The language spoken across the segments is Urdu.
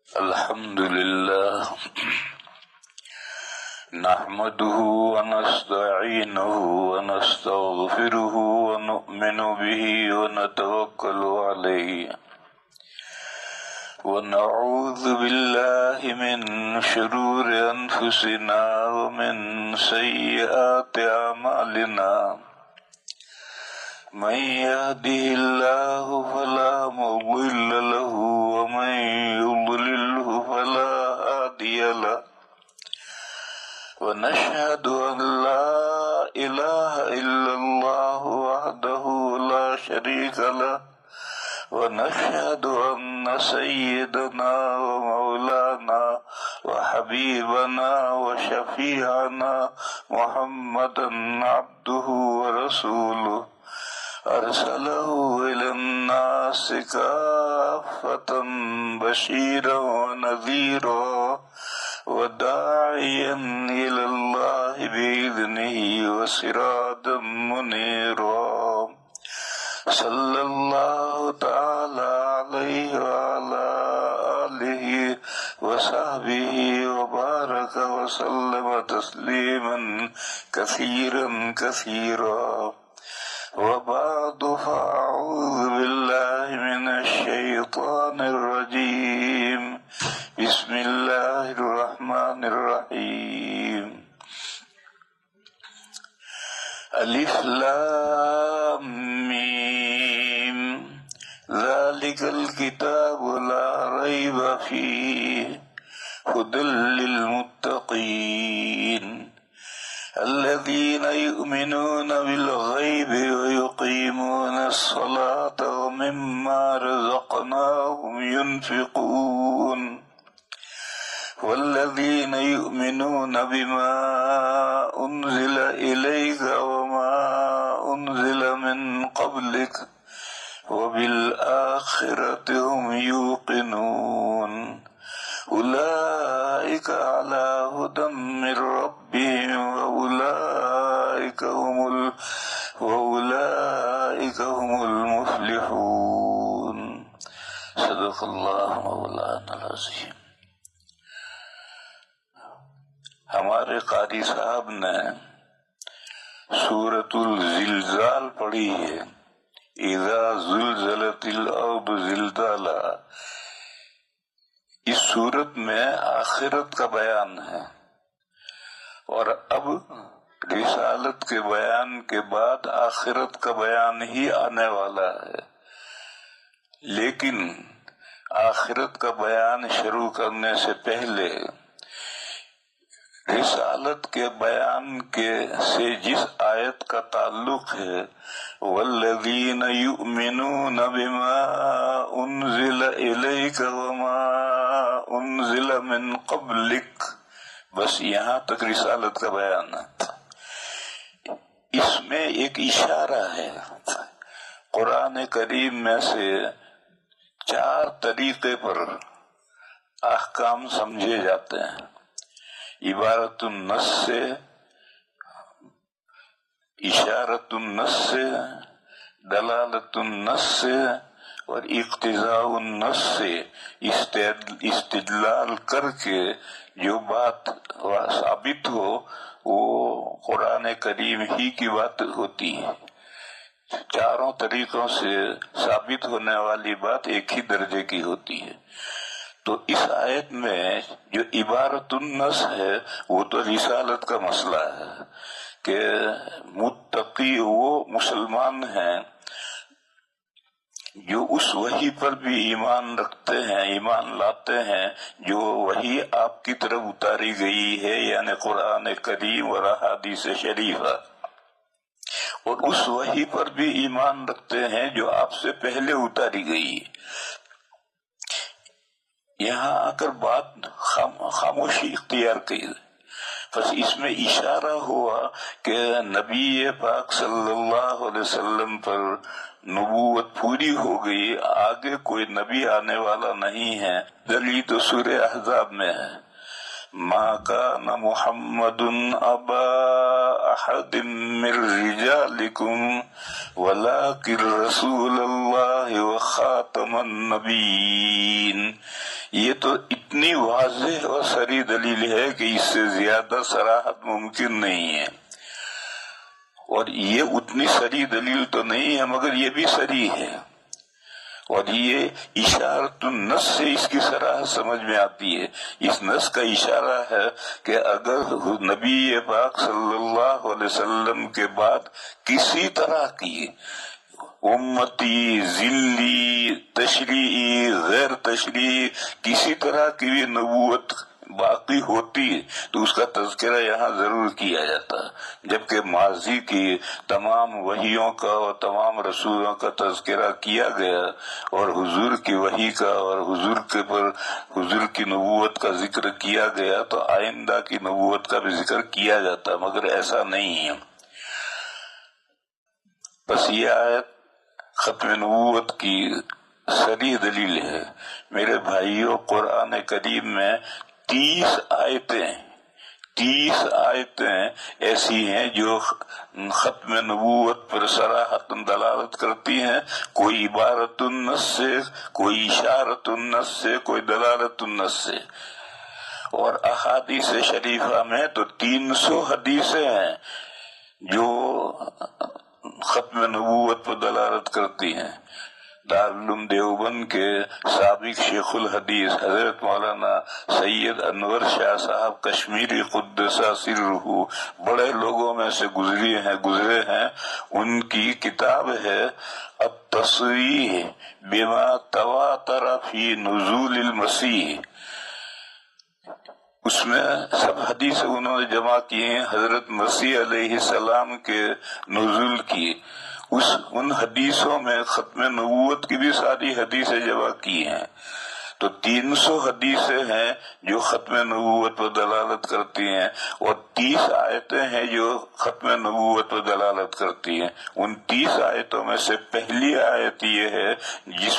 الحمد لله نحمده ونستعينه ونستغفره ونؤمن به ونتوكل عليه ونعوذ بالله من شرور أنفسنا ومن سيئات أعمالنا من يهده الله فلا مضل له ومن يضلله فلا هادي له ونشهد أن لا إله إلا الله وحده لا شريك له ونشهد أن سيدنا ومولانا وحبيبنا وشفيعنا محمدا عبده ورسوله أرسله إلى الناس كافة بشيرا ونذيرا وداعيا إلى الله بإذنه وسراجا منيرا صلى الله تعالى عليه وعلى آله وصحبه وبارك وسلم تسليما كثيرا كثيرا وبعد فأعوذ بالله من الشيطان الرجيم بسم الله الرحمن الرحيم ألف لام ميم ذلك الكتاب لا ريب فيه هدى للمتقين الذين يؤمنون بالغيب ويقيمون الصلاة ومما رزقناهم ينفقون والذين يؤمنون بما أنزل إليك وما أنزل من قبلك وبالآخرة هم يوقنون أولئك على هدى من ربهم وأولئك هم المفلحون صدق الله مولانا العظیم۔ ہمارے قاری صاحب نے سورۃ الزلزال پڑھی ہے، اذا زلزلت الارض زلزالها۔ اس صورت میں آخرت کا بیان ہے، اور اب رسالت کے بیان کے بعد آخرت کا بیان ہی آنے والا ہے، لیکن آخرت کا بیان شروع کرنے سے پہلے رسالت کے بیان سے جس آیت کا تعلق ہے، والذین یؤمنون بما انزل الیک وما انزل من قبلک، بس یہاں تک رسالت کا بیان ہے۔ اس میں ایک اشارہ ہے، قرآن کریم میں سے 4 طریقے پر احکام سمجھے جاتے ہیں، عبارت النص سے، اشارت النص سے، دلالت النص سے اور اقتضاء النص سے استدلال کر کے جو بات ثابت ہو وہ قرآن کریم ہی کی بات ہوتی ہے۔ 4 طریقوں سے ثابت ہونے والی بات ایک ہی درجے کی ہوتی ہے۔ تو اس آیت میں جو عبارت النص ہے وہ تو رسالت کا مسئلہ ہے کہ متقی وہ مسلمان ہیں جو اس وحی پر بھی ایمان رکھتے ہیں، ایمان لاتے ہیں جو وحی آپ کی طرف اتاری گئی ہے، یعنی قرآن کریم اور احادیث شریفہ، اور اس وحی پر بھی ایمان رکھتے ہیں جو آپ سے پہلے اتاری گئی ہے۔ یہاں آ کر بات خاموشی اختیار کی، بس اس میں اشارہ ہوا کہ نبی پاک صلی اللہ علیہ وسلم پر نبوت پوری ہو گئی، آگے کوئی نبی آنے والا نہیں ہے۔ دلیل تو سورہ احزاب میں ہے، ما كان محمد أبا أحد من رجالكم ولكن رسول الله وخاتم النبيين. یہ تو اتنی واضح اور صریح دلیل ہے کہ اس سے زیادہ صراحت ممکن نہیں ہے. اور یہ اتنی صریح دلیل تو نہیں ہے مگر یہ بھی صریح ہے. اور یہ اشارۃ النص سے اس کی صراحت سمجھ میں آتی ہے. اس نص کا اشارہ ہے کہ اگر نبی پاک صلی اللہ علیہ وسلم کے بعد کسی طرح کی امتی، ذلی، تشریعی، غیر تشریعی کسی طرح کی بھی نبوت باقی ہوتی تو اس کا تذکرہ یہاں ضرور کیا جاتا، جبکہ ماضی کی تمام وحیوں کا اور تمام رسولوں کا تذکرہ کیا گیا اور حضور کی وحی کا اور حضور کی نبوت کا ذکر کیا گیا تو آئندہ کی نبوت کا بھی ذکر کیا جاتا، مگر ایسا نہیں ہے. بس یہ آیت ختم نبوت کی صریح دلیل ہے. میرے بھائیوں، قرآن کریم میں 30 آیتیں ایسی ہیں جو ختم نبوت پر صراحت دلالت کرتی ہیں. کوئی عبارت النص سے، کوئی اشارت النص سے، کوئی دلالت النص سے. اور احادیث شریفہ میں تو 300 حدیثیں ہیں جو ختم نبوت پر دلالت کرتی ہیں. دارالعلوم دیوبند کے سابق شیخ الحدیث حضرت مولانا سید انور شاہ صاحب کشمیری قدس سرہ بڑے لوگوں میں سے گزرے ہیں. ان کی کتاب ہے التصریح بما تواتر فی نزول المسیح. اس میں سب حدیثیں انہوں نے جمع کی ہیں حضرت مسیح علیہ السلام کے نزول کی. ان حدیثوں میں ختم نبوت کی بھی ساری حدیثیں جمع کی ہیں. تو 300 حدیثیں ہیں جو ختم نبوت پر دلالت کرتی ہیں اور 30 آیتیں ہیں جو ختم نبوت پر دلالت کرتی ہیں. ان 30 آیتوں میں سے پہلی آیت یہ ہے جس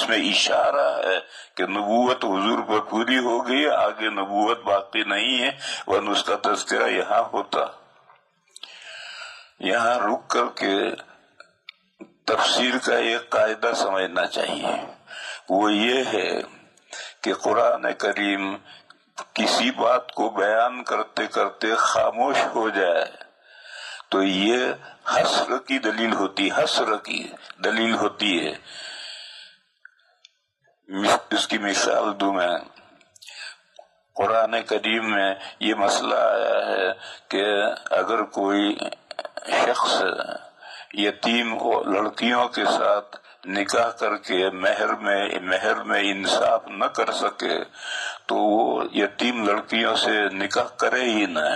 میں اشارہ ہے کہ نبوت حضور پر پوری ہو گئی، آگے نبوت باقی نہیں ہے، ورنہ اس کا تذکرہ یہاں ہوتا. یہاں رک کر کے تفسیر کا ایک قاعدہ سمجھنا چاہیے. وہ یہ ہے کہ قرآن کریم کسی بات کو بیان کرتے کرتے خاموش ہو جائے تو یہ حصر کی دلیل ہوتی ہے. اس کی مثال دوں میں. قرآن کریم میں یہ مسئلہ آیا ہے کہ اگر کوئی شخص یتیم لڑکیوں کے ساتھ نکاح کر کے مہر میں انصاف نہ کر سکے تو وہ یتیم لڑکیوں سے نکاح کرے ہی نہ،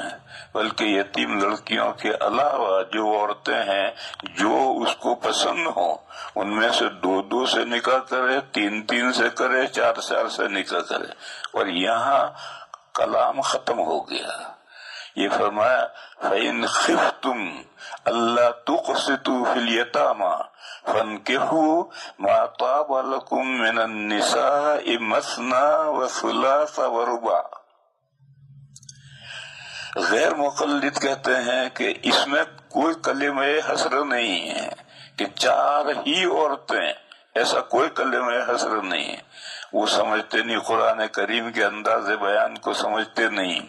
بلکہ یتیم لڑکیوں کے علاوہ جو عورتیں ہیں جو اس کو پسند ہوں ان میں سے 2 سے نکاح کرے، 3 سے کرے، 4 سے نکاح کرے. اور یہاں کلام ختم ہو گیا. یہ فرمایا فَإِنْ خِفْتُمْ أَلَّا تُقْسِطُوا فِي الْيَتَامَى فَانكِحُوا مَا طَابَ لَكُم مِّنَ النِّسَاءِ مَثْنَىٰ وَثُلَاثَ وَرُبَاعَ. غیر مقلد کہتے ہیں کہ اس میں کوئی کلمہ حصر نہیں ہے کہ 4 ہی عورتیں، ایسا کوئی کلمہ حصر نہیں ہے. وہ سمجھتے نہیں، قرآن کریم کے انداز بیان کو سمجھتے نہیں.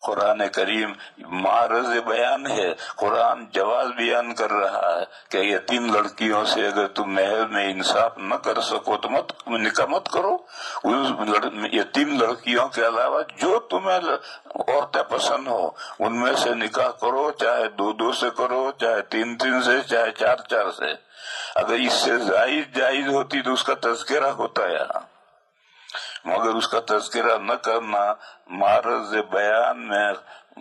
قرآن کریم معرض بیان ہے، قرآن جواز بیان کر رہا ہے کہ یتیم لڑکیوں سے اگر تم مہر میں انصاف نہ کر سکو تو نکاح مت کرو. یتیم لڑکیوں کے علاوہ جو تمہیں عورتیں پسند ہو ان میں سے نکاح کرو، چاہے 2 سے کرو، چاہے 3 سے، چاہے 4 سے. اگر اس سے زائد جائز ہوتی تو اس کا تذکرہ ہوتا ہے، مگر اس کا تذکرہ نہ کرنا، معرض بیان میں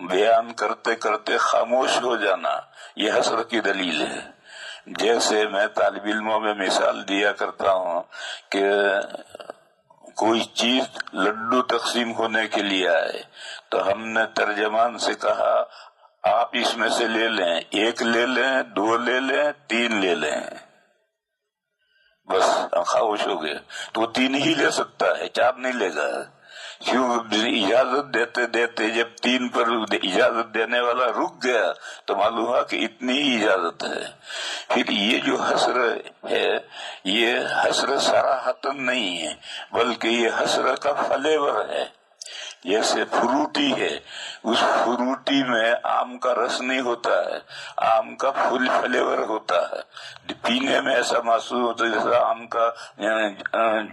بیان کرتے کرتے خاموش ہو جانا، یہ حصر کی دلیل ہے. جیسے میں طالب علموں میں مثال دیا کرتا ہوں کہ کوئی چیز لڈو تقسیم ہونے کے لیے آئے تو ہم نے ترجمان سے کہا آپ اس میں سے لے لیں، 1 لے لیں، 2 لے لیں، 3 لے لیں. بس خاموش ہو گیا. تو وہ 3 ہی لے سکتا ہے، 4 نہیں لے گا. کیوں؟ اجازت دیتے دیتے جب 3 پر اجازت دینے والا رک گیا تو معلوم ہوا کہ اتنی ہی اجازت ہے. پھر یہ جو حسر ہے یہ حسر صراحتن نہیں ہے، بلکہ یہ حسر کا فلیور ہے. جیسے فروٹی ہے، اس فروٹی میں آم کا رس نہیں ہوتا ہے، آم کا فل فلیور ہوتا ہے. پینے میں ایسا محسوس ہوتا ہے جیسا آم کا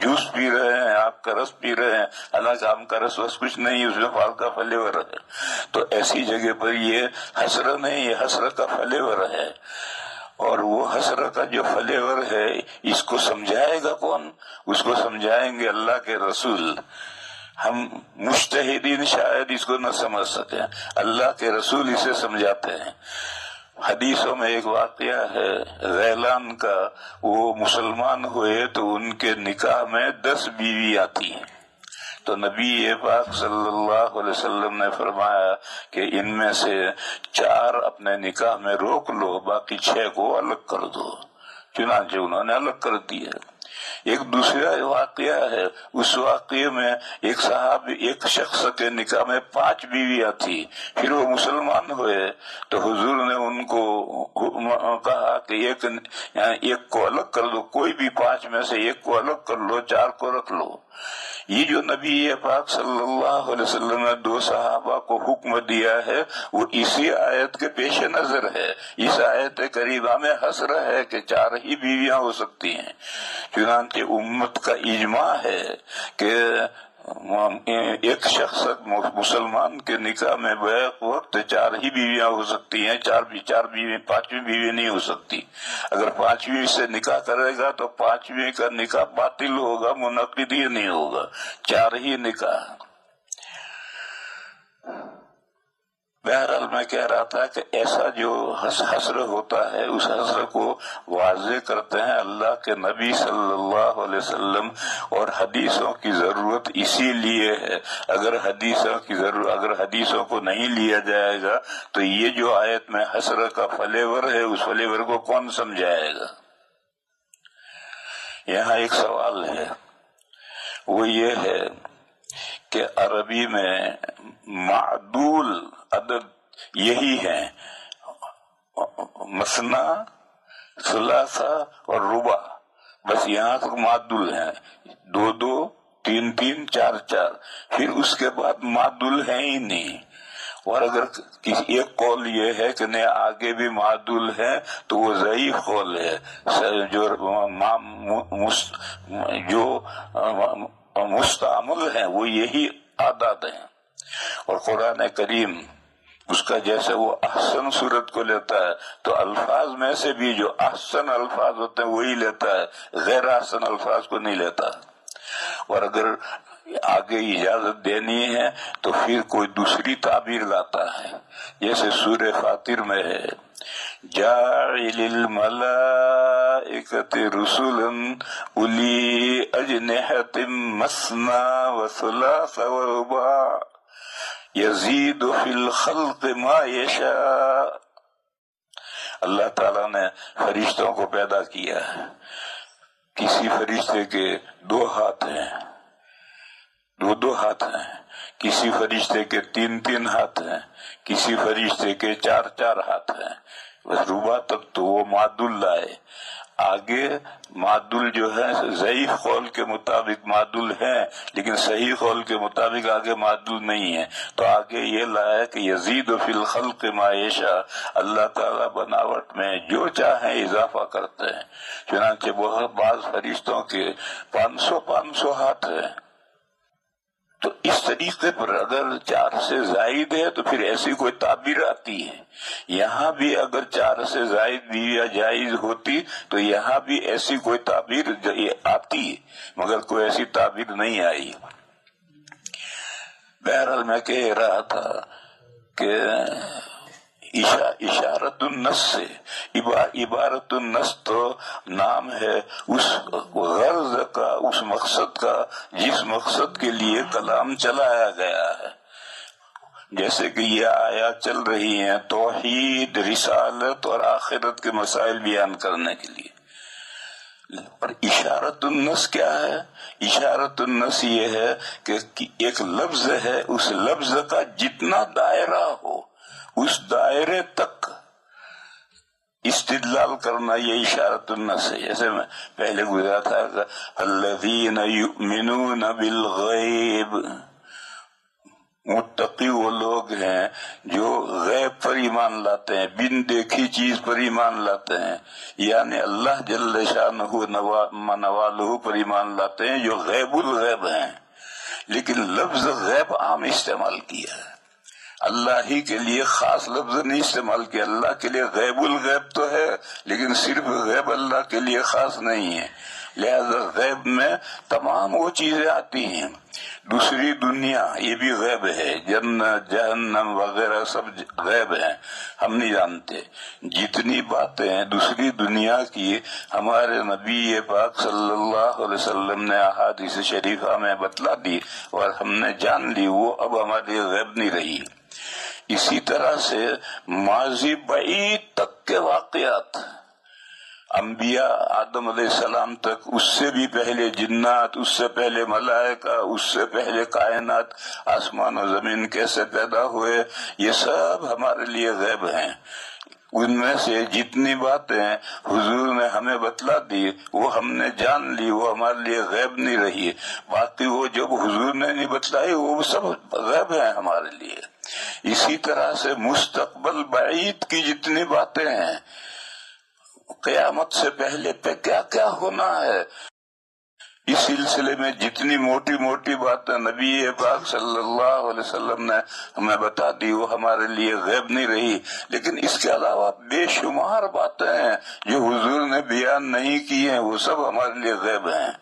جوس پی رہے ہیں، آم کا رس پی رہے ہیں، حالانکہ آم کا رس بس کچھ نہیں، اس میں پھل کا فلیور ہے. تو ایسی جگہ پر یہ حسرت نہیں، یہ حسرت کا فلیور ہے. اور وہ حسرت کا جو فلیور ہے اس کو سمجھائے گا کون؟ اس کو سمجھائیں گے اللہ کے رسول. ہم مجتہدین شاید اس کو نہ سمجھ سکیں، اللہ کے رسول اسے سمجھاتے ہیں. حدیثوں میں ایک واقعہ ہے غیلان کا. وہ مسلمان ہوئے تو ان کے نکاح میں 10 بیویاں تھیں. تو نبی پاک صلی اللہ علیہ وسلم نے فرمایا کہ ان میں سے 4 اپنے نکاح میں روک لو، باقی 6 کو الگ کر دو. چنانچہ انہوں نے الگ کر دیا. ایک دوسرا واقعہ ہے، اس واقعے میں ایک شخص کے نکاح میں 5 بیویاں تھی. پھر وہ مسلمان ہوئے تو حضور نے ان کو کہا کہ ایک کو الگ کر دو، کوئی بھی 5 میں سے ایک کو الگ کر لو، 4 کو رکھ لو. یہ جو نبی پاک صلی اللہ علیہ وسلم نے 2 صحابہ کو حکم دیا ہے وہ اسی آیت کے پیش نظر ہے. اس آیت کریمہ میں حسر ہے کہ 4 ہی بیویاں ہو سکتی ہیں. چنانچہ امت کا اجماع ہے کہ ایک شخص مسلمان کے نکاح میں بیک وقت 4 ہی بیویاں ہو سکتی ہیں، 4 بیوی، 5ویں بیوی نہیں ہو سکتی. اگر 5ویں سے نکاح کرے گا تو 5ویں کا نکاح باطل ہوگا، منعقد ہی نہیں ہوگا. 4 ہی نکاح. بہرحال میں کہہ رہا تھا کہ ایسا جو حسر ہوتا ہے اس حسر کو واضح کرتے ہیں اللہ کے نبی صلی اللہ علیہ وسلم. اور حدیثوں کی ضرورت اسی لیے ہے. اگر حدیثوں کو نہیں لیا جائے گا تو یہ جو آیت میں حسر کا فلیور ہے اس فلیور کو کون سمجھائے گا؟ یہاں ایک سوال ہے، وہ یہ ہے کہ عربی میں معدول عدد یہی ہے، مثنا، ثلاثہ اور ربع. بس یہاں تک معدول ہیں، 2 2 3 3 4 4. پھر اس کے بعد معدول ہے ہی نہیں. اور اگر کسی ایک قول یہ ہے کہ نہیں آگے بھی معدول ہے تو وہ ضعیف قول ہے. جو مستعمل ہیں وہ یہی عادات ہیں. اور قرآن کریم اس کا جیسے وہ احسن صورت کو لیتا ہے تو الفاظ میں سے بھی جو احسن الفاظ ہوتے ہیں وہی لیتا ہے، غیر احسن الفاظ کو نہیں لیتا. اور اگر آگے اجازت دینی ہے تو پھر کوئی دوسری تعبیر لاتا ہے. جیسے سورہ فاطر میں ہے جاعل الملائکۃ رسلا اولی اجنحۃ مثنی وثلاث ورباع یزید فی الخلق ما یشاء. اللہ تعالیٰ نے فرشتوں کو پیدا کیا ہے. کسی فرشتے کے 2 ہاتھ ہیں، 2 ہاتھ ہیں. کسی فرشتے کے 3 3 ہاتھ ہیں، کسی فرشتے کے 4 4 ہاتھ ہیں. بس ربع تک تو وہ معدول لائے. آگے معدول جو ہے ضعیف قول کے مطابق معدول ہے لیکن صحیح قول کے مطابق آگے معدول نہیں ہے. تو آگے یہ لایا کہ یزید فی الخلق ما یشاء، اللہ تعالیٰ بناوٹ میں جو چاہیں اضافہ کرتے ہیں. چنانچہ بہت بعض فرشتوں کے 500 ہاتھ ہیں. تو اس طریقے پر اگر 4 سے زائد ہے تو پھر ایسی کوئی تعبیر آتی ہے. یہاں بھی اگر 4 سے زائد بھی یا جائز ہوتی تو یہاں بھی ایسی کوئی تعبیر آتی مگر کوئی ایسی تعبیر نہیں آئی. بہرحال میں کہہ رہا تھا کہ اشارت النص سے عبارت النص تو نام ہے اس غرض کا، اس مقصد کا جس مقصد کے لیے کلام چلایا گیا ہے. جیسے کہ یہ آیات چل رہی ہیں توحید، رسالت اور آخرت کے مسائل بیان کرنے کے لیے. اور اشارت النس کیا ہے؟ اشارت النس یہ ہے کہ ایک لفظ ہے، اس لفظ کا جتنا دائرہ ہو اس دائرے تک استدلال کرنا، یہ اشارت النس ہے۔ جیسے میں پہلے گزرا تھا کہ الذین یؤمنون بالغیب، متقی وہ لوگ ہیں جو غیب پر ایمان لاتے ہیں، بن دیکھی چیز پر ایمان لاتے ہیں، یعنی اللہ جل شانہ نوالہ پر ایمان لاتے ہیں جو غیب الغیب ہیں۔ لیکن لفظ غیب عام استعمال کیا ہے، اللہ ہی کے لیے خاص لفظ نہیں استعمال کیا۔ اللہ کے لیے غیب الغیب تو ہے لیکن صرف غیب اللہ کے لیے خاص نہیں ہے، لہذا غیب میں تمام وہ چیزیں آتی ہیں۔ دوسری دنیا یہ بھی غیب ہے، جنت جہنم وغیرہ سب غیب ہیں، ہم نہیں جانتے۔ جتنی باتیں دوسری دنیا کی ہمارے نبی پاک صلی اللہ علیہ وسلم نے احادیث شریفہ میں بتلا دی اور ہم نے جان لی، وہ اب ہمارے لیے غیب نہیں رہی۔ اسی طرح سے ماضی بعید تک کے واقعات، انبیاء آدم علیہ السلام تک، اس سے بھی پہلے جنات، اس سے پہلے ملائکہ، اس سے پہلے کائنات، آسمان و زمین کیسے پیدا ہوئے، یہ سب ہمارے لیے غیب ہیں۔ ان میں سے جتنی باتیں حضور نے ہمیں بتلا دی وہ ہم نے جان لی، وہ ہمارے لیے غیب نہیں رہی۔ باقی وہ جب حضور نے نہیں بتلائی وہ سب غیب ہیں ہمارے لیے۔ اسی طرح سے مستقبل بعید کی جتنی باتیں ہیں، قیامت سے پہلے پہ کیا کیا ہونا ہے، اس سلسلے میں جتنی موٹی موٹی باتیں نبی پاک صلی اللہ علیہ وسلم نے ہمیں بتا دی وہ ہمارے لیے غیب نہیں رہی۔ لیکن اس کے علاوہ بے شمار باتیں ہیں جو حضور نے بیان نہیں کی ہیں، وہ سب ہمارے لیے غیب ہیں۔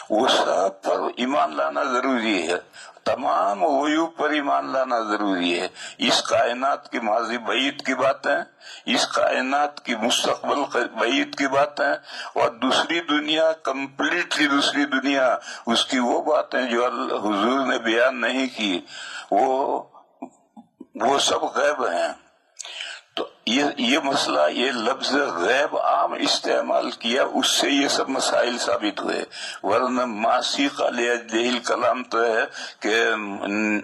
وہ سب پر ایمان لانا ضروری ہے، تمام غیوب پر ایمان لانا ضروری ہے۔ اس کائنات کی ماضی بعید کی باتیں، اس کائنات کی مستقبل بعید کی باتیں، اور دوسری دنیا کمپلیٹلی دوسری دنیا، اس کی وہ باتیں جو حضور نے بیان نہیں کی، وہ سب غیب ہیں۔ تو یہ مسئلہ، یہ لفظ غیب عام استعمال کیا، اس سے یہ سب مسائل ثابت ہوئے۔ ورنہ ماسیق علیہ الکلام تو ہے کہ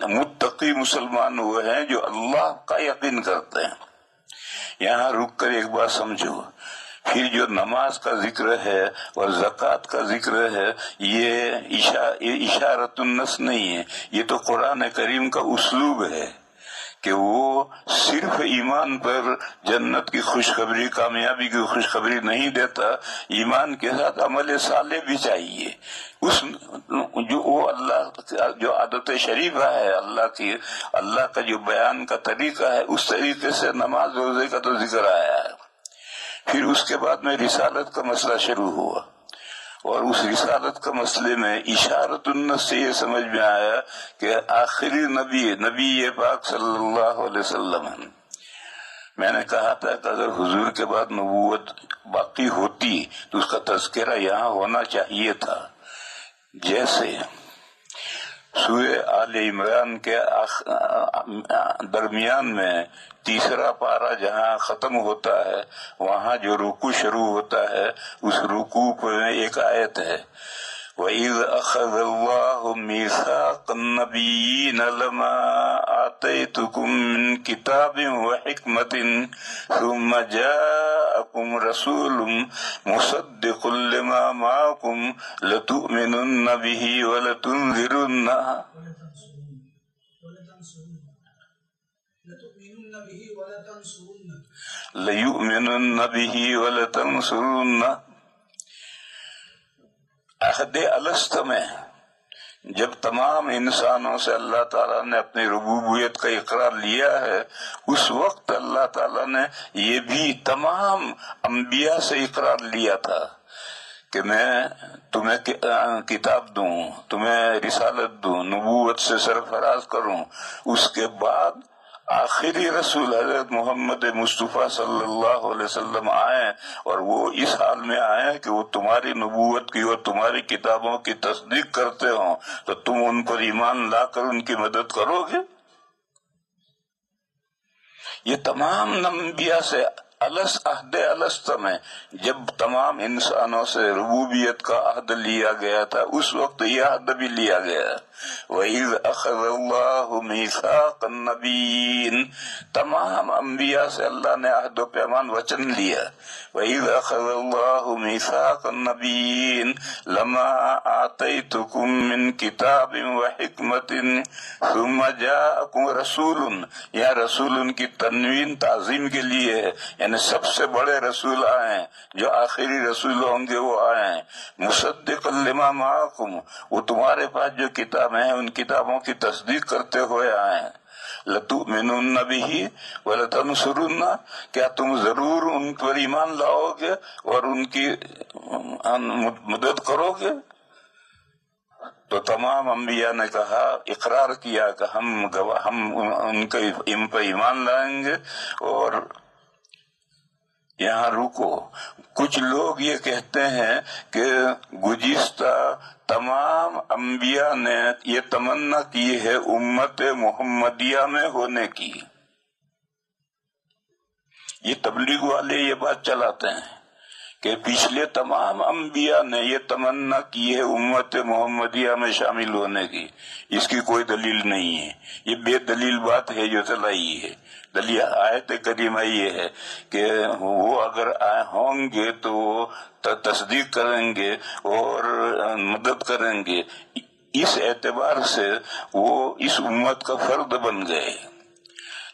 متقی مسلمان وہ ہیں جو اللہ کا یقین کرتے ہیں۔ یہاں رک کر ایک بات سمجھو، پھر جو نماز کا ذکر ہے اور زکوٰۃ کا ذکر ہے، یہ اشارت النس نہیں ہے، یہ تو قرآن کریم کا اسلوب ہے کہ وہ صرف ایمان پر جنت کی خوشخبری، کامیابی کی خوشخبری نہیں دیتا، ایمان کے ساتھ عمل صالح بھی چاہیے۔ وہ اللہ جو عادت شریفہ ہے، اللہ کا جو بیان کا طریقہ ہے، اس طریقے سے نماز روزے کا تو ذکر آیا ہے۔ پھر اس کے بعد میں رسالت کا مسئلہ شروع ہوا، اور اس رسالت کا مسئلے میں اشارت النس سے یہ سمجھ میں آیا کہ آخری نبی پاک صلی اللہ علیہ وسلم، میں نے کہا تھا کہ اگر حضور کے بعد نبوت باقی ہوتی تو اس کا تذکرہ یہاں ہونا چاہیے تھا۔ جیسے سورہ آل عمران کے درمیان میں تیسرا پارہ جہاں ختم ہوتا ہے، وہاں جو رکوع شروع ہوتا ہے، اس رکوع میں ایک آیت ہے، وَإِذْ أَخَذَ اللَّهُ مِيثَاقَ النَّبِيِّينَ لَمَا آتَيْتُكُم مِّن كِتَابٍ وَحِكْمَةٍ ثُمَّ جَاءَكُمْ رَسُولٌ مُصَدِّقٌ لِّمَا مَعَكُمْ لَتُؤْمِنُنَّ بِهِ وَلَتُنذِرُنَّهُ وَلَتَنصُرُنَّهُ۔ عہد الست میں جب تمام انسانوں سے اللہ تعالیٰ نے اپنی ربوبیت کا اقرار لیا ہے، اس وقت اللہ تعالیٰ نے یہ بھی تمام انبیاء سے اقرار لیا تھا کہ میں تمہیں کتاب دوں، تمہیں رسالت دوں، نبوت سے سرفراز کروں۔ اس کے بعد آخری رسول حضرت محمد مصطفیٰ صلی اللہ علیہ وسلم آئے، اور وہ اس حال میں آئے کہ وہ تمہاری نبوت کی اور تمہاری کتابوں کی تصدیق کرتے ہوں، تو تم ان پر ایمان لا کر ان کی مدد کرو گے۔ یہ تمام انبیاء سے عہد الست میں جب تمام انسانوں سے ربوبیت کا عہد لیا گیا تھا اس وقت یہ عہد بھی لیا گیا. وَإِذْ أَخَذَ اللَّهُ مِيثَاقَ النَّبِيِّينَ تمام انبیاء سے اللہ نے عہد و پیمان وچن لیا. وَإِذْ أَخَذَ اللَّهُ مِيثَاقَ النَّبِيِّينَ لَمَا آتَيْتُكُم مِّن كِتَابٍ وَحِكْمَةٍ ثُمَّ جَاءَكُمْ رَسُولٌ. یا رسول کی تنوین تعظیم کے لیے ہے، یعنی سب سے بڑے رسول آئے ہیں، جو آخری رسول ہوں گے وہ آئے ہیں. مصدقا لما معکم، وہ تمہارے پاس جو کتاب ہیں ان کتابوں کی تصدیق کرتے ہوئے آئے ہیں. لتؤمنن بہ ولتنصرن، کیا تم ضرور ان پر ایمان لاؤ گے اور ان کی مدد کرو گے؟ تو تمام انبیاء نے کہا، اقرار کیا کہ ہم ان پر ایمان لائیں گے. اور یہاں رکو، کچھ لوگ یہ کہتے ہیں کہ گزشتہ تمام انبیاء نے یہ تمنا کی ہے امت محمدیہ میں ہونے کی. یہ تبلیغ والے یہ بات چلاتے ہیں کہ پچھلے تمام انبیاء نے یہ تمنا کی ہے امت محمدیہ میں شامل ہونے کی. اس کی کوئی دلیل نہیں ہے، یہ بے دلیل بات ہے جو چلائی ہے. دلیل آیت کریمہ یہ ہے کہ وہ اگر ہوں گے تو وہ تصدیق کریں گے اور مدد کریں گے. اس اعتبار سے وہ اس امت کا فرد بن گئے.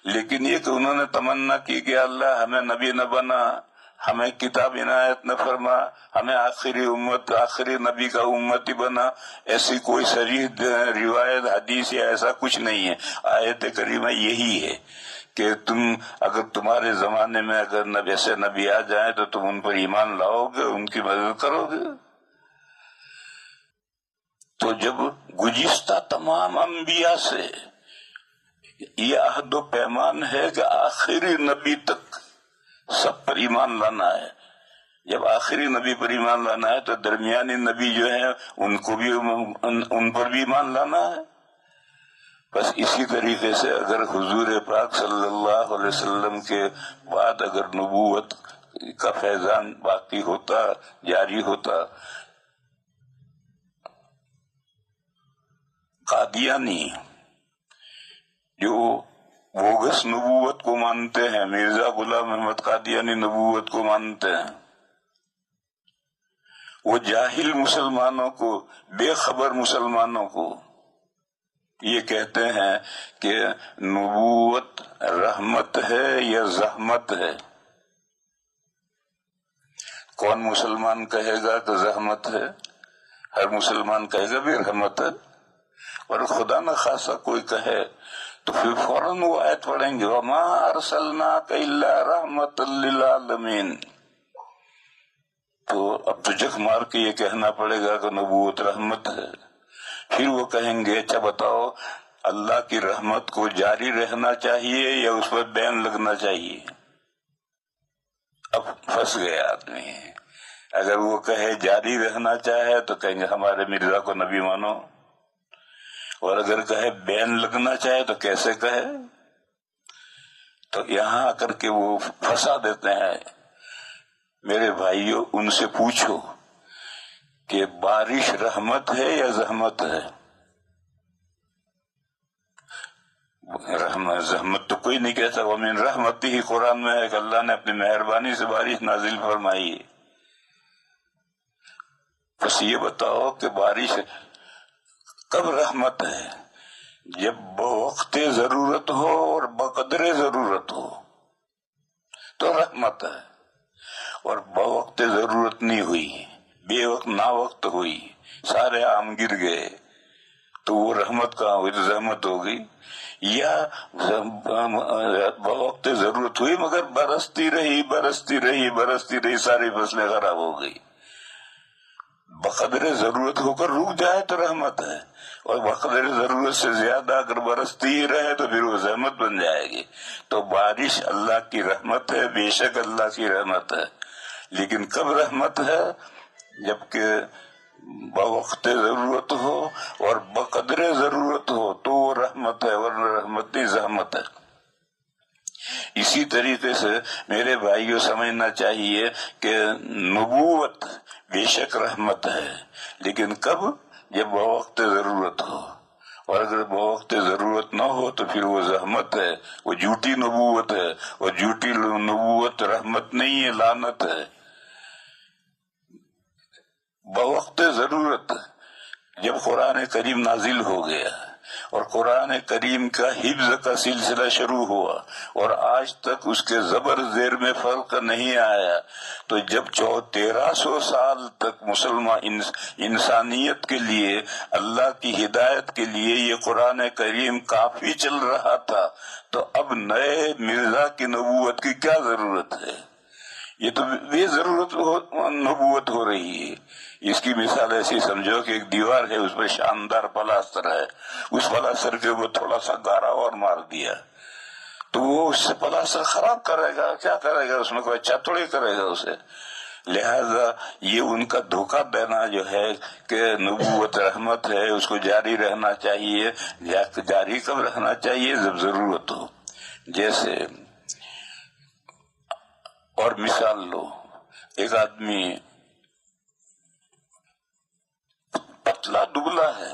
لیکن یہ کہ انہوں نے تمنا کی کہ اللہ ہمیں نبی نہ بنا، ہمیں کتاب عنایت نہ فرما، ہمیں آخری نبی کا امتی بنا، ایسی کوئی صریح روایت حدیث یا ایسا کچھ نہیں ہے. آیت کریمہ یہی ہے کہ اگر تمہارے زمانے میں اگر ایسے نبی آ جائیں تو تم ان پر ایمان لاؤ گے، ان کی مدد کرو گے. تو جب گزشتہ تمام انبیاء سے یہ عہد و پیمان ہے کہ آخری نبی تک سب پر ایمان لانا ہے، جب آخری نبی پر ایمان لانا ہے تو درمیانی نبی جو ہیں ان پر بھی ایمان لانا ہے. بس اسی طریقے سے اگر حضور پاک صلی اللہ علیہ وسلم کے بعد اگر نبوت کا فیضان باقی ہوتا، جاری ہوتا، قادیانی جو بوگس نبوت کو مانتے ہیں، مرزا غلام احمد قادیانی نبوت کو مانتے ہیں، وہ جاہل مسلمانوں کو، بے خبر مسلمانوں کو یہ کہتے ہیں کہ نبوت رحمت ہے یا زحمت ہے. کون مسلمان کہے گا کہ زحمت ہے؟ ہر مسلمان کہے گا بھی رحمت ہے. اور خدا نہ خاصا کوئی کہے تو پھر فوراً وہ آیت پڑھیں گے وَمَا أَرْسَلْنَاكَ إِلَّا رَحْمَةً لِّلْعَالَمِينَ. تو اب تو جک مار کے یہ کہنا پڑے گا کہ نبوت رحمت ہے. پھر وہ کہیں گے اچھا بتاؤ اللہ کی رحمت کو جاری رہنا چاہیے یا اس پر بین لگنا چاہیے؟ اب پھنس گئے آدمی. اگر وہ کہے جاری رہنا چاہے تو کہیں گے ہمارے مرزا کو نبی مانو، اور اگر کہے بین لگنا چاہے تو کیسے کہے؟ تو یہاں آ کر کے وہ پھنسا دیتے ہیں. میرے بھائیوں ان سے پوچھو کہ بارش رحمت ہے یا زحمت ہے؟ زحمت تو کوئی نہیں کہتا. وَمِن رحمتہ ہی قرآن میں ہے کہ اللہ نے اپنی مہربانی سے بارش نازل فرمائی ہے. بس یہ بتاؤ کہ بارش کب رحمت ہے؟ جب بوقت ضرورت ہو اور بقدر ضرورت ہو تو رحمت ہے. اور بوقت ضرورت نہیں ہوئی، بے وقت نا وقت ہوئی، سارے آم گر گئے تو وہ رحمت کہاں ہوئی؟ تو زحمت ہو گئی. یا بوقت ضرورت ہوئی مگر برستی رہی ساری فصلیں خراب ہو گئی. بقدر ضرورت ہو کر رک جائے تو رحمت ہے، اور بقدر ضرورت سے زیادہ اگر برستی ہی رہے تو پھر وہ زحمت بن جائے گی. تو بارش اللہ کی رحمت ہے، بے شک اللہ کی رحمت ہے. لیکن کب رحمت ہے؟ جبکہ بوقت ضرورت ہو اور بقدر ضرورت ہو تو وہ رحمت ہے، ورنہ رحمت نہیں زحمت ہے. اسی طریقے سے میرے بھائیوں سمجھنا چاہیے کہ نبوت بے شک رحمت ہے، لیکن کب؟ جب بوقت ضرورت ہو، اور اگر بوقت ضرورت نہ ہو تو پھر وہ زحمت ہے، وہ جھوٹی نبوت ہے، اور جھوٹی نبوت رحمت نہیں ہے، لعنت ہے۔ بوقت ضرورت جب قرآن کریم نازل ہو گیا اور قرآن کریم کا حفظ کا سلسلہ شروع ہوا اور آج تک اس کے زبر زیر میں فرق نہیں آیا، تو جب 1300 سال تک مسلمان انسانیت کے لیے، اللہ کی ہدایت کے لیے یہ قرآن کریم کافی چل رہا تھا، تو اب نئے مرزا کی نبوت کی کیا ضرورت ہے؟ یہ تو بے ضرورت نبوت ہو رہی ہے۔ اس کی مثال ایسی سمجھو کہ ایک دیوار ہے، اس پر شاندار پلاسٹر ہے، اس پلاسٹر کے اوپر تھوڑا سا گارا اور مار دیا تو وہ اس سے پلاسٹر خراب کرے گا، کیا کرے گا؟ اس میں کوئی اچھا تھوڑی کرے گا اسے۔ لہذا یہ ان کا دھوکہ دینا جو ہے کہ نبوت رحمت ہے، اس کو جاری رہنا چاہیے، جاری کب رہنا چاہیے؟ جب ضرورت ہو۔ جیسے اور مثال لو، ایک آدمی پتلا دبلا ہے،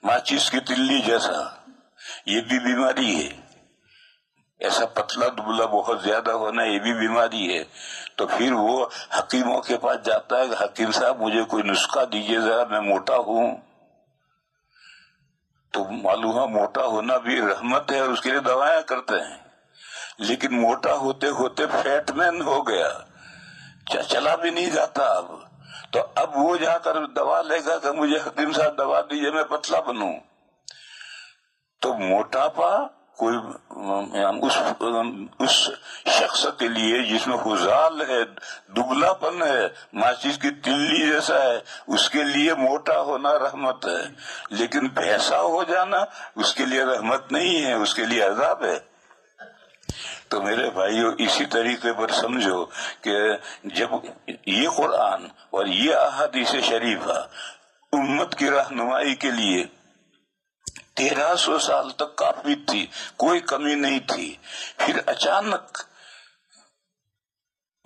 ماچس کی تلی جیسا، یہ بھی بیماری ہے۔ ایسا پتلا دبلا بہت زیادہ ہونا یہ بھی بیماری ہے۔ تو پھر وہ حکیموں کے پاس جاتا ہے کہ حکیم صاحب مجھے کوئی نسخہ دیجیے ذرا، میں موٹا ہوں۔ تو معلوم ہے موٹا ہونا بھی رحمت ہے اور اس کے لیے دوائیں کرتے ہیں، لیکن موٹا ہوتے ہوتے فیٹ مین ہو گیا، چلا بھی نہیں جاتا اب۔ تو اب وہ جا کر دوا لے گا کہ مجھے حکیم صاحب دوا دیجیے میں پتلا بنوں۔ تو موٹاپا کوئی اس شخص کے لیے جس میں خزال ہے، دبلا پن ہے، ماچس کی تلی جیسا ہے، اس کے لیے موٹا ہونا رحمت ہے، لیکن پیسہ ہو جانا اس کے لیے رحمت نہیں ہے، اس کے لیے عذاب ہے۔ تو میرے بھائیو اسی طریقے پر سمجھو کہ جب یہ قرآن اور یہ احادیث شریفہ امت کی رہنمائی کے لیے 1300 سال تک کافی تھی، کوئی کمی نہیں تھی، پھر اچانک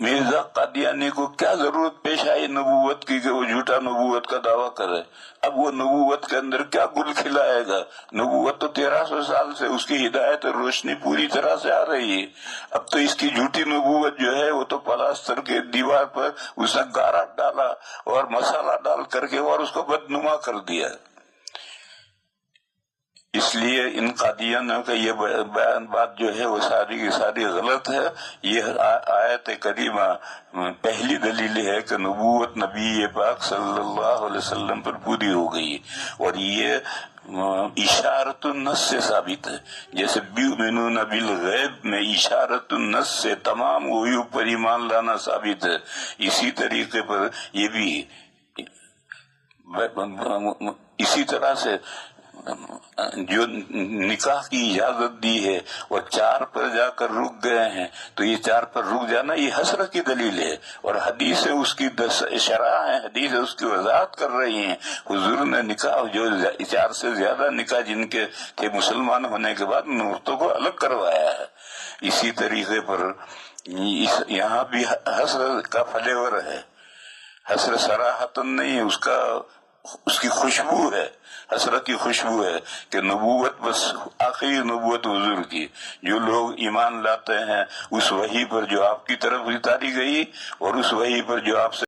مرزا قادیانی کو کیا ضرورت پیش آئی نبوت کی کہ وہ جھوٹا نبوت کا دعویٰ کرے؟ اب وہ نبوت کے اندر کیا گل کھلائے گا؟ نبوت تو 1300 سال سے اس کی ہدایت اور روشنی پوری طرح سے آ رہی ہے، اب تو اس کی جھوٹی نبوت جو ہے وہ تو پلاسٹر کے دیوار پر اس نے گارا ڈالا اور مسالہ ڈال کر کے اور اس کو بدنما کر دیا۔ اس لیے ان قادیانوں کا یہ بات جو ہے وہ ساری کی ساری غلط ہے۔ یہ آیت کریمہ پہلی دلیل ہے کہ نبوت نبی پاک صلی اللہ علیہ وسلم پر پوری ہو گئی، اور یہ اشارت النص سے ثابت ہے۔ جیسے بیؤمنون بالغیب میں اشارت النص سے تمام غیوب پر ایمان لانا ثابت ہے، اسی طریقے پر یہ بھی اسی طرح سے جو نکاح کی اجازت دی ہے اور 4 پر جا کر رک گئے ہیں، تو یہ 4 پر رک جانا یہ حسرت کی دلیل ہے، اور حدیث اس کی شرح ہے، حدیث اس کی وضاحت کر رہی ہیں۔ حضور نے نکاح جو 4 سے زیادہ نکاح جن کے تھے مسلمان ہونے کے بعد عورتوں کو الگ کروایا ہے۔ اسی طریقے پر یہاں بھی حسرت کا فلیور ہے، حسرت صراحتاً نہیں، اس کی خوشبو ہے، حسرت کی خوشبو ہے کہ نبوت بس آخری نبوت حضور کی، جو لوگ ایمان لاتے ہیں اس وحی پر جو آپ کی طرف اتاری گئی اور اس وحی پر جو آپ سے